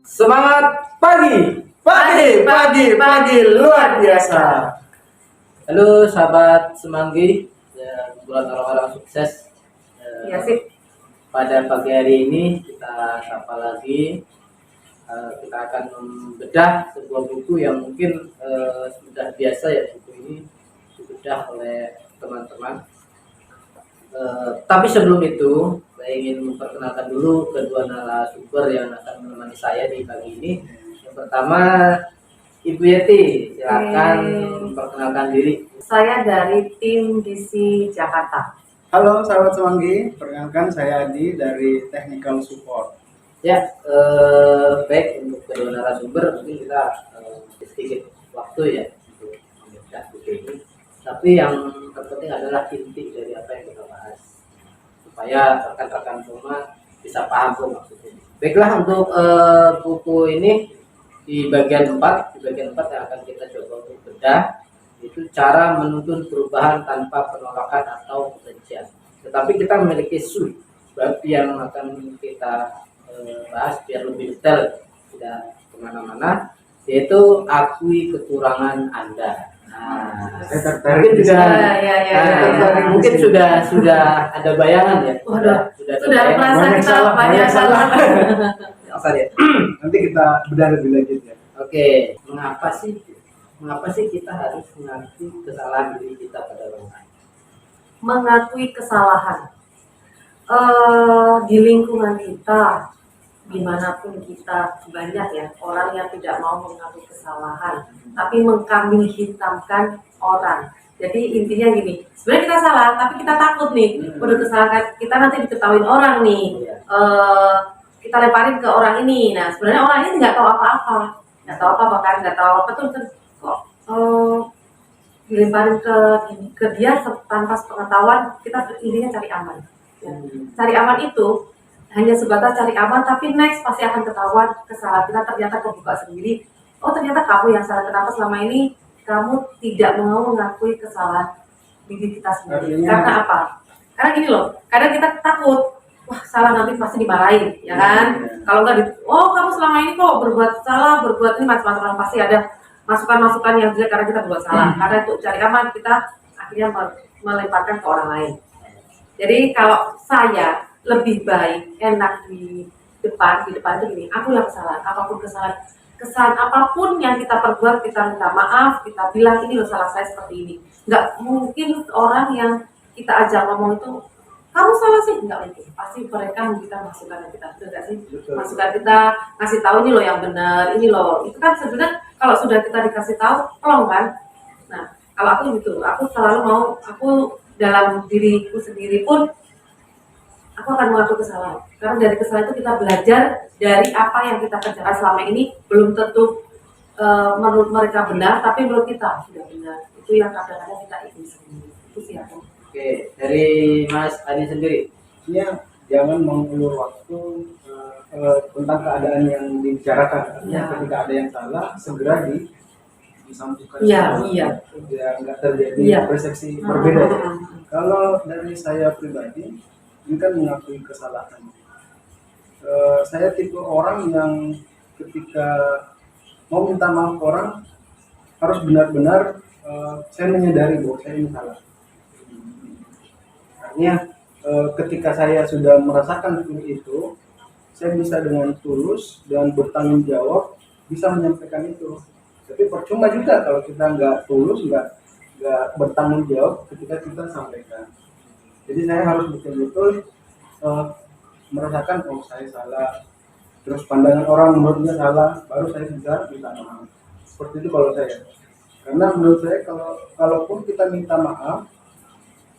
Semangat pagi, pagi luar biasa. Halo sahabat Semanggi, ya, buat orang-orang sukses. Iya sih. Pada pagi hari ini kita sapa lagi. Kita akan membedah sebuah buku yang mungkin sudah biasa ya, buku ini dibedah oleh teman-teman. Tapi sebelum itu saya ingin memperkenalkan dulu kedua narasumber yang akan menemani saya di pagi ini. Yang pertama Ibu Yeti, silakan memperkenalkan diri. Saya dari tim DC Jakarta. Halo sahabat Semanggi, perkenalkan saya Adi dari Technical Support. Ya, baik, untuk kedua narasumber mungkin kita sedikit waktu ya untuk membedah buku ini. Tapi yang terpenting adalah inti dari apa yang kita bahas, supaya rekan-rekan semua bisa paham tuh maksudnya. Baiklah, untuk buku ini di bagian 4 yang akan kita coba untuk bedah, itu cara menuntun perubahan tanpa penolakan atau kebencian. Tetapi kita memiliki bab yang akan kita bahas biar lebih detail, tidak kemana-mana, yaitu akui kekurangan Anda. Nah, mungkin juga mungkin sudah ada bayangan ya. Sudah merasa kita banyak salah. Nanti kita bedah lebih lanjut ya. Oke, mengapa sih kita harus mengakui kesalahan diri kita pada orang lain? Mengakui kesalahan di lingkungan kita, dimanapun kita, banyak ya orang yang tidak mau mengakui kesalahan, tapi mengkambing hitamkan orang. Jadi intinya gini, sebenarnya kita salah, tapi kita takut nih, udah kesalahan kita nanti diketahuin orang nih, kita lemparin ke orang ini. Nah sebenarnya orang ini nggak tahu apa-apa, nggak tahu apa tuh kok dilemparin ke dia tanpa pengetahuan. Kita intinya cari aman. Ya. Cari aman itu hanya sebatas cari aman, tapi next pasti akan ketahuan kesalahan kita ternyata kebuka sendiri. Oh ternyata kamu yang salah, kenapa selama ini kamu tidak mau mengakui kesalahan diri kita sendiri? Karena apa? Karena gini loh, kadang kita takut, wah salah nanti pasti dimarahin, ya kan? Kalau nggak kamu selama ini kok berbuat salah, berbuat ini macam-macam, pasti ada masukan-masukan yang jelek karena kita berbuat salah. Karena itu cari aman, kita akhirnya melemparkan ke orang lain. Jadi kalau saya lebih baik enak di depan itu gini, aku yang kesalahan, kesalahan apapun yang kita perbuat, kita minta maaf, kita bilang ini loh salah saya seperti ini. Nggak mungkin orang yang kita ajak ngomong itu kamu salah sih, nggak mungkin. Pasti mereka minta masukan kita, enggak sih? Masukan kita ngasih tahu ini loh yang benar, ini loh. Itu kan sebenarnya kalau sudah kita dikasih tahu, tolong kan. Nah kalau aku gitu, aku selalu mau, aku dalam diriku sendiri pun aku akan mengakui kesalahan, karena dari kesalahan itu kita belajar dari apa yang kita kerjakan selama ini. Belum tentu menurut mereka benar, tapi menurut kita sudah benar. Itu yang kadang-kadang kita ingin sendiri. Itu sih aku. Oke, dari Mas Adi sendiri. Ya, jangan mengulur waktu tentang keadaan yang dibicarakan. Ketika ada yang salah, segera disampaikan. Iya. Biar nggak terjadi persepsi berbeda. Kalau dari saya pribadi, ini kan mengakui kesalahan. Saya tipe orang yang ketika mau minta maaf orang harus benar-benar saya menyadari bahwa saya ini salah. Artinya ketika saya sudah merasakan itu, saya bisa dengan tulus dan bertanggung jawab bisa menyampaikan itu. Tapi percuma juga kalau kita nggak tulus, nggak bertanggung jawab ketika kita sampaikan. Jadi saya harus betul-betul merasakan saya salah, terus pandangan orang menurutnya salah, baru saya bisa minta maaf. Seperti itu kalau saya. Karena menurut saya kalaupun kita minta maaf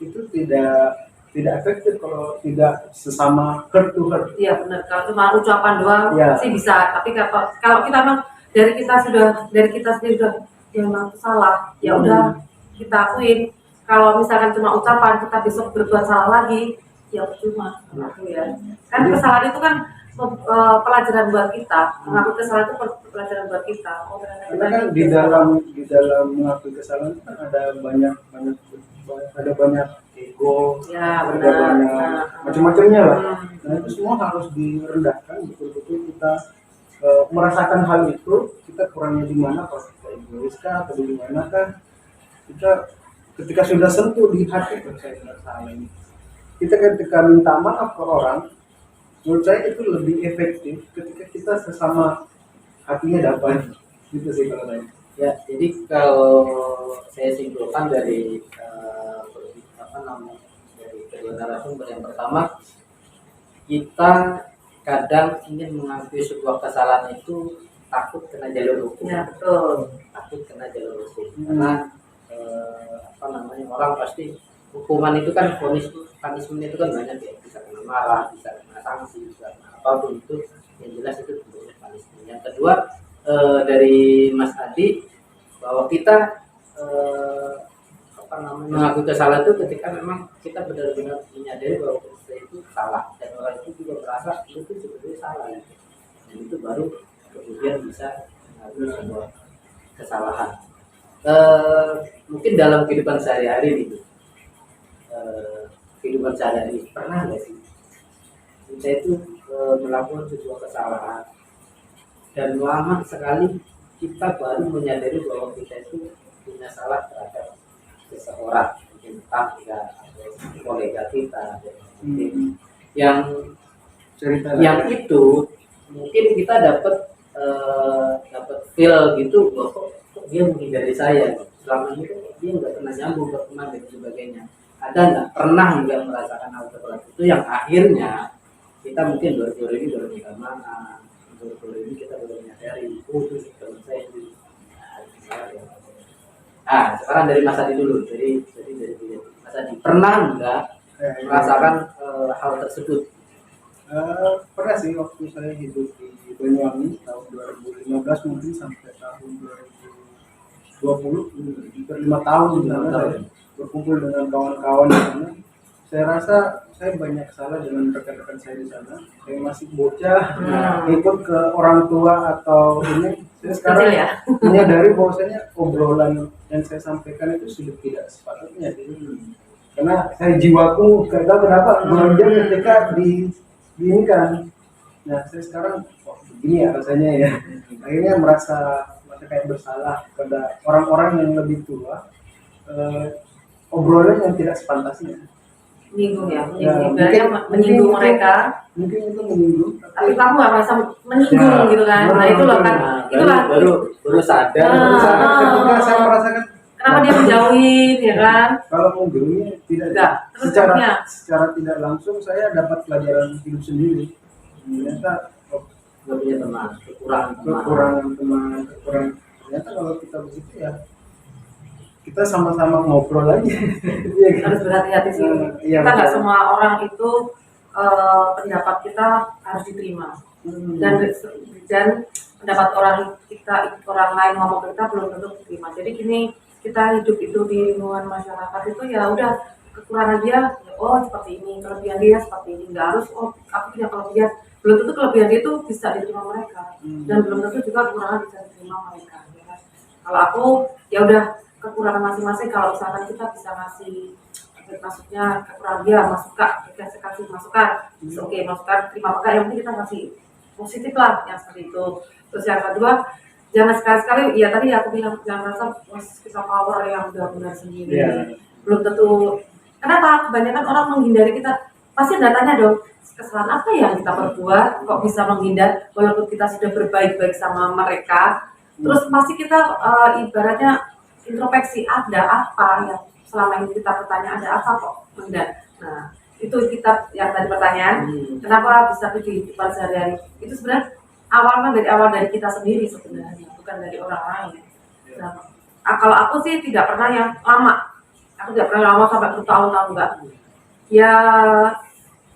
itu tidak efektif kalau tidak sesama heart to heart. Iya benar. Kalau cuma ucapan doang sih bisa, tapi kalau kita memang dari kita sendiri sudah yang salah, ya udah kita akuin. Kalau misalkan cuma ucapan, kita besok berbuat salah lagi, ya percuma. Ya. Kan kesalahan itu kan pelajaran buat kita. Mengakui kesalahan itu pelajaran buat kita. Karena kan di dalam mengakui kesalahan kan ada banyak ego, ada banyak macam-macamnya lah. Nah itu semua harus direndahkan, betul-betul kita merasakan hal itu, kita kurangnya di mana, kalau kita egois kah atau di mana kah, kita ketika sudah sentuh di hati, saya tidak salah ini, kita ketika minta maaf ke orang, menurut saya itu lebih efektif ketika kita sesama hatinya dapat, gitu sih kalau saya. Ya, jadi kalau saya simpulkan dari apa namanya, dari kedua narasumber, yang pertama, kita kadang ingin mengakui sebuah kesalahan itu takut kena jalur hukum. Ya, betul. Takut kena jalur hukum. Karena apa namanya, orang pasti hukuman itu kan punishment itu kan banyak ya, bisa kena marah, bisa kena sanksi, bisa kena apapun itu, yang jelas itu bentuknya punishment. Yang kedua, dari Mas Adi, bahwa kita apa namanya, mengakui kesalahan itu ketika memang kita benar-benar menyadari bahwa kita itu salah, dan orang itu juga merasa itu sebetulnya salah, gitu. Dan itu baru kemudian bisa mengakui sebuah kesalahan. Mungkin dalam kehidupan sehari-hari gitu, kehidupan sehari-hari pernah nggak sih kita itu melakukan sebuah kesalahan dan lama sekali kita baru menyadari bahwa kita itu punya salah terhadap seseorang, mungkin tetangga atau kolega kita, yang Cerita yang itu mungkin kita dapat feel gitu, bahwa kok dia menghindari saya, selama ini kok dia nggak pernah nyambung, nggak pernah dan sebagainya. Ada nggak pernah nggak merasakan hal seperti itu yang akhirnya kita mungkin baru ini baru minta maaf, baru ini kita baru menyadari, oh itu teman saya itu. Sekarang dari Mas Adi dulu, dari Mas Adi, pernah nggak merasakan hal tersebut? Pernah sih, waktu saya hidup di Banyuwangi tahun 2015 mungkin sampai tahun 2020, hampir 5 tahun di sana saya berkumpul dengan kawan-kawan di sana. Saya rasa saya banyak salah dengan rekan-rekan saya di sana. Saya masih bocah, ikut ke orang tua atau ini. Saya sekarang Kecil ya? menyadari bahwasanya obrolan yang saya sampaikan itu sudah tidak sepatutnya. Karena saya jiwaku gak tahu kenapa goyang ketika di ini kan. Nah saya sekarang begini ya rasanya ya. Akhirnya merasa kayak bersalah kepada orang-orang yang lebih tua, obrolan yang tidak sepantasnya. Menyinggung ya, mungkin menyinggung mereka. Mungkin itu menyinggung. Tapi kamu nggak merasa menyinggung gitu kan? Nah itu loh kan, itulah baru sadar. Ketika saya merasakan kenapa dia menjauhin ya kan? kalau menjauhnya tidak. Terus Secara tidak langsung saya dapat pelajaran hidup sendiri. Ternyata Nggak punya teman, kekurangan teman. Ternyata kalau kita begitu ya kita sama-sama ngobrol aja. harus berhati-hati sih. Iya, Kita nggak betul. semua orang itu pendapat kita harus diterima. Dan pendapat orang lain ngomong ke kita belum tentu diterima. Jadi gini, kita hidup itu di lingkungan masyarakat itu ya udah, kekurangan dia oh seperti ini, kelebihan dia seperti ini, nggak harus oh aku punya kelebihan, belum tentu kelebihan dia itu bisa diterima mereka, dan belum tentu juga kekurangan bisa diterima mereka ya kan? Kalau aku ya udah, kekurangan masing-masing, kalau misalkan kita bisa ngasih, maksudnya kekurangan dia masukan, kita kasih masukan, oke, masukan terima, maka yang penting kita kasih positif lah yang seperti itu. Terus yang kedua, jangan sekali-sekali, ya tadi aku bilang jangan merasa kita power yang benar-benar sendiri. Belum tentu. Kenapa kebanyakan orang menghindari kita? Pasti datanya dong, kesalahan apa yang kita perbuat kok bisa menghindar walaupun kita sudah berbaik-baik sama mereka. Terus pasti kita ibaratnya introspeksi, ada apa yang selama ini kita bertanya, ada apa kok menghindar. Nah itu kita yang tadi pertanyaan, kenapa bisa di kehidupan sehari-hari, itu sebenarnya awal dari kita sendiri sebenarnya, bukan dari orang lain. Nah, kalau aku sih tidak pernah yang lama, aku tidak pernah lama sampai bertahun-tahun, enggak.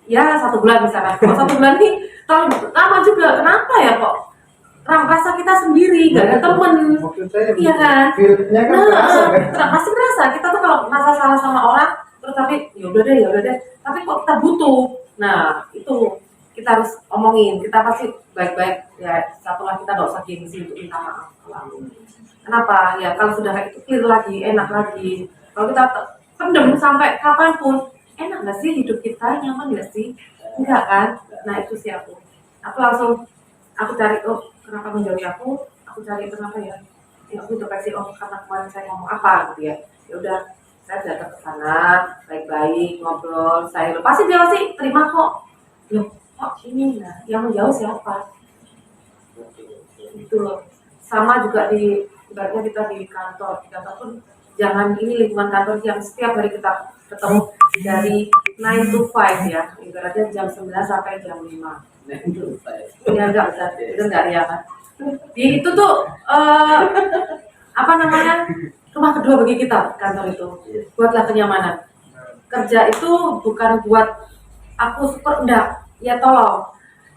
Ya 1 bulan misalkan. Kalau 1 bulan nih terlalu lama juga. Kenapa ya kok? Rasa kita sendiri, gak ada temen. Iya kan? Pasti merasa kita tuh kalau merasa salah sama orang, terus tapi ya udah deh. Tapi kok kita butuh. Nah itu kita harus omongin. Kita pasti baik-baik ya. Satulah kita gak usah gengsi untuk minta maaf. Kenapa? Ya kalau sudah itu clear lagi, enak lagi. Kalau kita pendem sampai kapanpun, enak nggak sih hidup kita, nyaman nggak sih? enggak kan? Nah itu sih aku langsung aku cari, oh kenapa menjauhi aku cari kenapa ya, aku introspeksi, oh karena kemarin saya ngomong apa gitu ya. Ya udah, saya datang ke sana baik-baik ngobrol, saya pasti dia pasti terima kok. Loh kok ini, nah yang menjauh siapa gitu loh. Sama juga di ibaratnya kita di kantor pun jangan ini lingkungan kantor yang setiap hari kita ketemu dari 9 to 5 ya, ibaratnya jam 9 sampai jam 5. Nah, itu lupa ya. Ya enggak usah, itu enggak ya kan. Di itu tuh apa namanya, rumah kedua bagi kita kantor itu. Buatlah kenyamanan. Kerja itu bukan buat aku super, enggak. Ya tolong,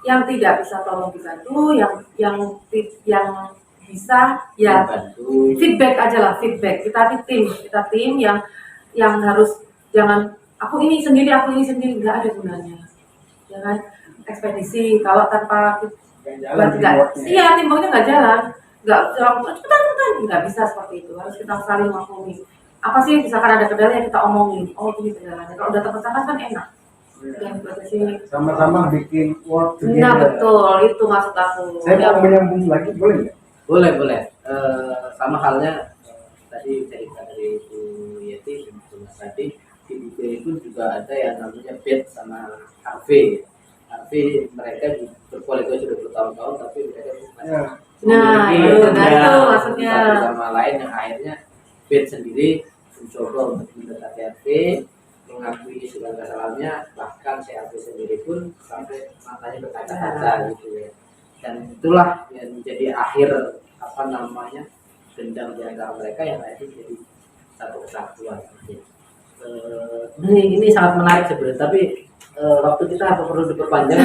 yang tidak bisa tolong dibantu, yang bisa ya Bantu. feedback aja lah, feedback. Kita tim yang harus, jangan aku ini sendiri nggak ada gunanya. Jangan ekspedisi kalau tanpa iya timbangnya nggak jalan, nggak cepetan nggak bisa seperti itu. Harus kita saling maklumi. Apa sih misalkan ada kendala yang kita omongin, oh ini kendalanya. Kalau udah terpecahkan kan enak. Yang berarti sama-sama bikin work nah together. betul, itu maksud aku. Saya mau menyambung lagi, boleh nggak? Boleh. Sama halnya tadi cerita dari Bu Yeti tadi di UK itu juga ada yang namanya BED sama HV. HV mereka berkualitas sudah bertahun-tahun tapi mereka masih Ya. Nah, memiliki itu dendam maksudnya. satu sama lain yang akhirnya BED sendiri mencoba untuk mendekati HV, mengakui segala kesalahannya, bahkan si HV sendiri pun sampai matanya berkaca-kaca gitu ya. Dan itulah yang menjadi akhir apa namanya dendam di antara mereka yang akhirnya jadi satu kesatuan. Ini sangat menarik sebenarnya, tapi waktu kita apa perlu diperpanjang?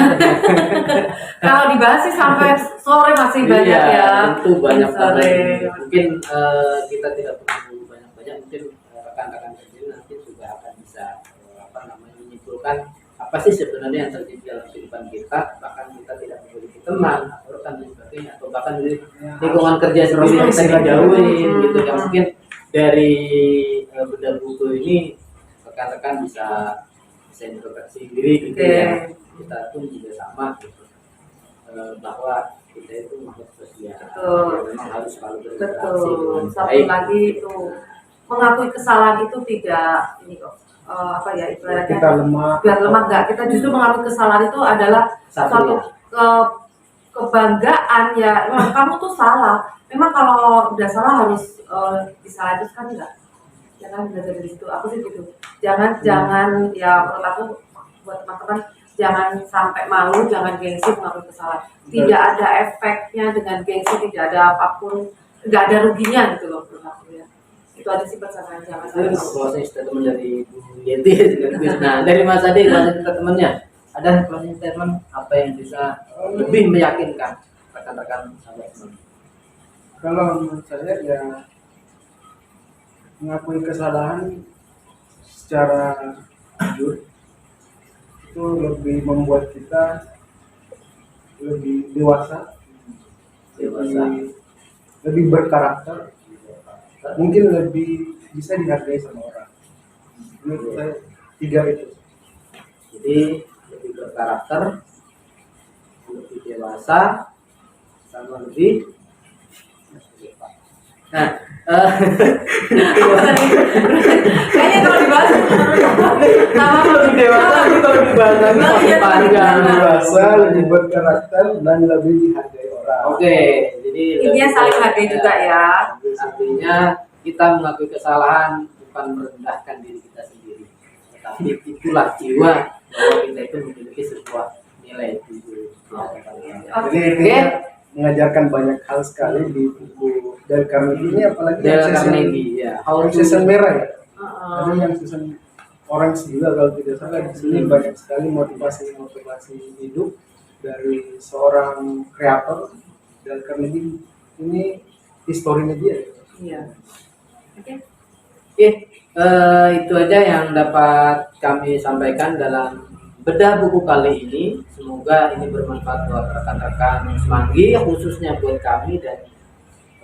Kalau dibahas sih sampai sore masih banyak Iya, ya. tentu banyak Sore. banget. Mungkin kita tidak perlu banyak-banyak, mungkin rekan-rekan kerja nanti juga akan bisa apa namanya menyimpulkan apa sih sebenarnya yang terjadi dalam kehidupan kita, bahkan kita tidak memiliki teman atau rekan dan sebagainya, atau bahkan di lingkungan kerja sendiri yang kita dijauhin gitu. Yang mungkin dari bedah buku ini rekan-rekan bisa introspeksi diri gitu ya. Kita pun juga sama gitu, bahwa kita itu makhluk sosial. Betul. Memang harus selalu berinteraksi Betul. dengan Satu baik. lagi itu mengakui kesalahan itu tidak ini kok apa ya ibaratnya Kita lemah. biar lemah enggak. Kita justru mengakui kesalahan itu adalah Satu suatu ya. kebanggaan ya. Memang kamu tuh salah. Memang kalau udah salah harus disalahin kan enggak. Jangan belajar dari situ. Aku sih gitu. Jangan ya menurut aku buat teman-teman jangan sampai malu, jangan gengsi mengakui kesalahan. Tidak ada efeknya dengan gengsi, tidak ada apapun, nggak ada ruginya gitu loh menurut aku ya. Itu aja sih pesan jangan sampai Terus malu. closing statement dari Bu Yeti. Nah, dari Mas Adi, closing statementnya ada closing statement apa yang bisa lebih meyakinkan rekan-rekan sahabat semua? Kalau menurut saya ya mengakui kesalahan secara jujur itu lebih membuat kita lebih dewasa, lebih berkarakter, mungkin lebih bisa dihargai sama orang. Menurut saya 3 itu. Jadi lebih berkarakter, lebih dewasa, sama lebih. Nah, Kayaknya kalau dibahas lebih dewasa, tapi kalau dibahas lagi masih panjang. Dewasa, lebih berkarakter dan lebih dihargai orang. Oke, jadi intinya saling hargai juga ya. Artinya kita mengakui kesalahan bukan merendahkan diri kita sendiri, tetapi itulah jiwa bahwa kita itu memiliki sebuah nilai diri. Jadi ini mengajarkan banyak hal sekali di buku Dale Carnegie ini, apalagi Dale yang season- Carnegie, ya. yang season merah ya. Heeh. Ada yang season orange juga kalau tidak salah. Di sini banyak sekali motivasi hidup dari seorang kreator. Dale Carnegie ini historinya dia. Iya. Oke. Oke, itu aja yang dapat kami sampaikan dalam bedah buku kali ini. Semoga ini bermanfaat buat rekan-rekan Semanggi, khususnya buat kami dan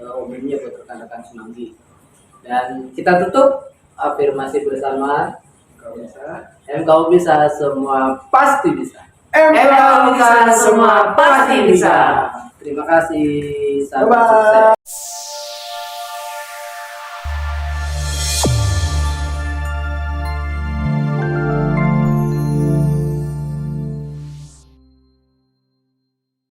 umumnya buat rekan-rekan Semanggi. Dan kita tutup afirmasi bersama. Kalau bisa Kau bisa, semua pasti bisa. MK Bukan semua pasti bisa. Terima kasih. Sampai Bye-bye. sukses.